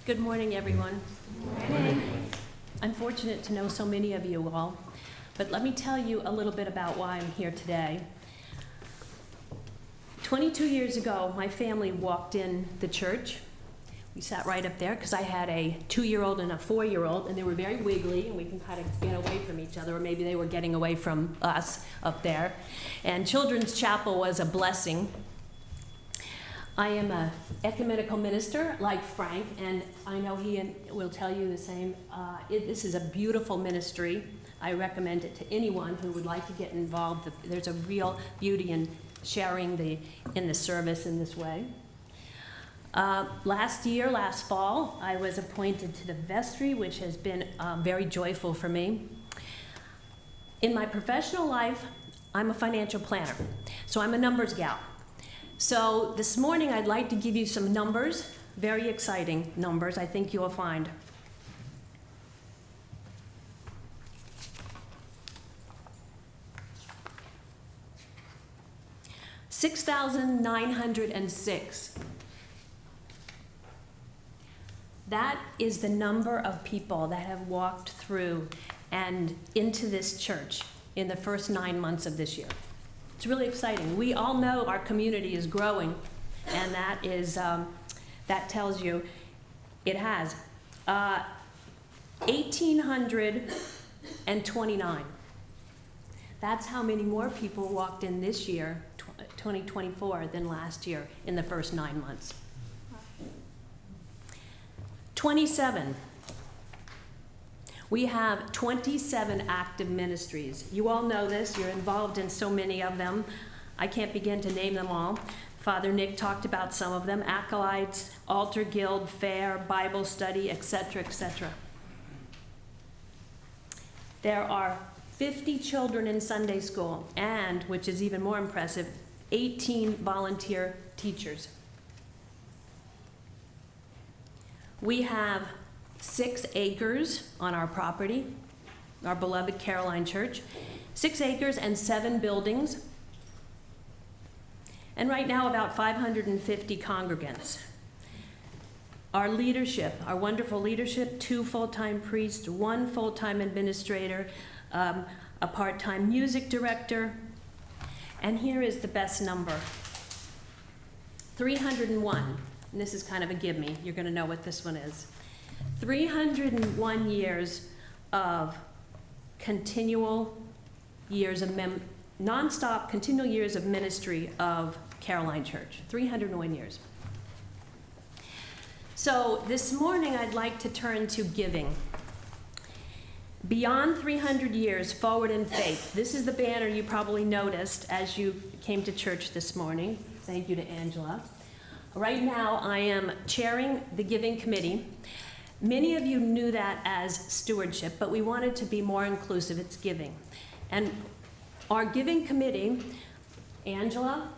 Good morning, everyone. Good morning. I'm fortunate to know so many of you all, but let me tell you a little bit about why I'm here today. 22 years ago, my family walked in the church. We sat right up there because I had a 2-year-old and a 4-year-old, and they were very wiggly, and we can kind of get away from each other, or maybe they were getting away from us up there. And Children's Chapel was a blessing. I am an ecumenical minister like Frank, and I know he will tell you the same. This is a beautiful ministry. I recommend it to anyone who would like to get involved. There's a real beauty in sharing in the service in this way. Last fall, I was appointed to the vestry, which has been very joyful for me. In my professional life, I'm a financial planner, so I'm a numbers gal. So this morning, I'd like to give you some numbers, very exciting numbers, I think you'll find. $6,906. That is the number of people that have walked through and into this church in the first 9 months of this year. It's really exciting. We all know our community is growing, and that tells you it has. 1,829. That's how many more people walked in this year, 2024, than last year in the first 9 months. 27. We have 27 active ministries. You all know this. You're involved in so many of them. I can't begin to name them all. Father Nick talked about some of them: Acolytes, Altar Guild, Fair, Bible Study, etc., etc. There are 50 children in Sunday school, and, which is even more impressive, 18 volunteer teachers. We have 6 acres on our property, our beloved Caroline Church. 6 acres and 7 buildings. And right now, about 550 congregants. Our leadership, our wonderful leadership: 2 full-time priests, 1 full-time administrator, a part-time music director. And here is the best number: 301. And this is kind of a gimme. You're going to know what this one is. 301 years of continual years of non-stop continual years of ministry of Caroline Church. 301 years. So this morning I'd like to turn to giving. Beyond 300 years forward in faith. This is the banner you probably noticed as you came to church this morning. Thank you to Angela. Right now I am chairing the giving committee. Many of you knew that as stewardship, but we wanted to be more inclusive. It's giving. And our giving committee: Angela,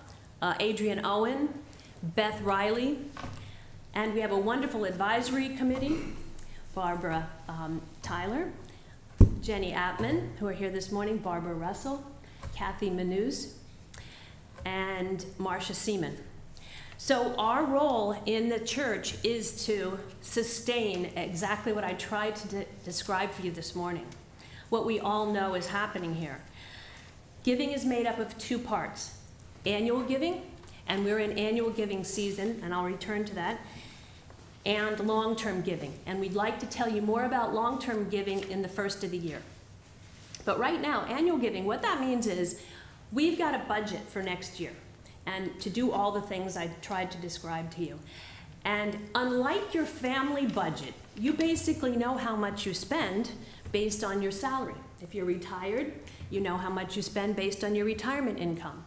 Adrian Owen, Beth Riley, and we have a wonderful advisory committee: Barbara Tyler, Jenny Atman, who are here this morning, Barbara Russell, Kathy Manuse, and Marcia Seaman. So our role in the church is to sustain exactly what I tried to describe for you this morning, what we all know is happening here. Giving is made up of 2 parts: annual giving, and we're in annual giving season, and I'll return to that, and long-term giving. And we'd like to tell you more about long-term giving in the first of the year. But right now, annual giving, what that means is we've got a budget for next year, and to do all the things I tried to describe to you. And unlike your family budget, you basically know how much you spend based on your salary. If you're retired, you know how much you spend based on your retirement income.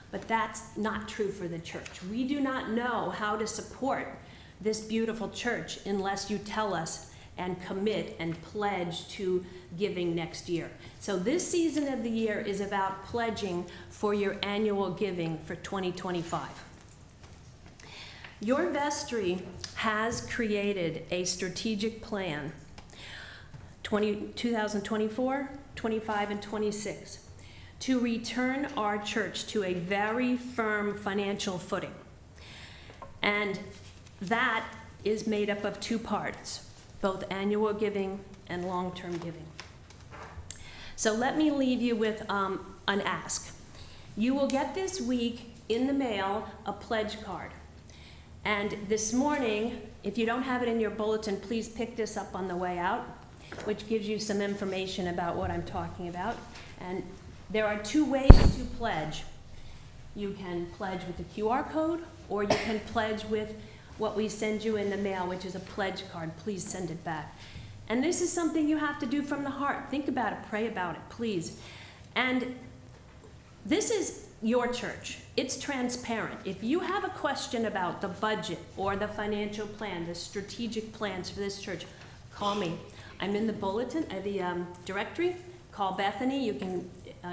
But that's not true for the church. We do not know how to support this beautiful church unless you tell us and commit and pledge to giving next year. So this season of the year is about pledging for your annual giving for 2025. Your vestry has created a strategic plan, 2024, 25, and 26, to return our church to a very firm financial footing. And that is made up of two parts, both annual giving and long-term giving. So let me leave you with an ask. You will get this week in the mail a pledge card. And this morning, if you don't have it in your bulletin, please pick this up on the way out, which gives you some information about what I'm talking about. And there are two ways to pledge. You can pledge with the QR code, or you can pledge with what we send you in the mail, which is a pledge card. Please send it back. And this is something you have to do from the heart. Think about it, pray about it, please. And this is your church. It's transparent. If you have a question about the budget or the financial plan, the strategic plans for this church, call me. I'm in the bulletin, the directory. Call Bethany. You can.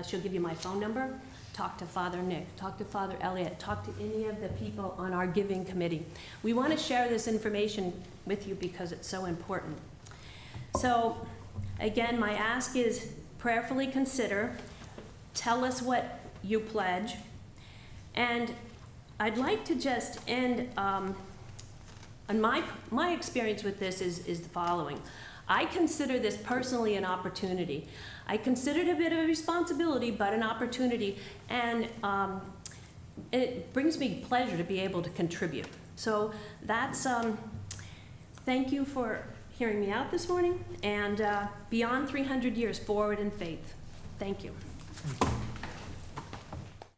She'll give you my phone number. Talk to Father Nick. Talk to Father Elliot. Talk to any of the people on our giving committee. We want to share this information with you because it's so important. So, again, my ask is prayerfully consider. Tell us what you pledge. And I'd like to just end, and my experience with this is the following. I consider this personally an opportunity. I consider it a bit of a responsibility, but an opportunity, and it brings me pleasure to be able to contribute. So that's, thank you for hearing me out this morning, and beyond 300 years, forward in faith. Thank you. Thank you.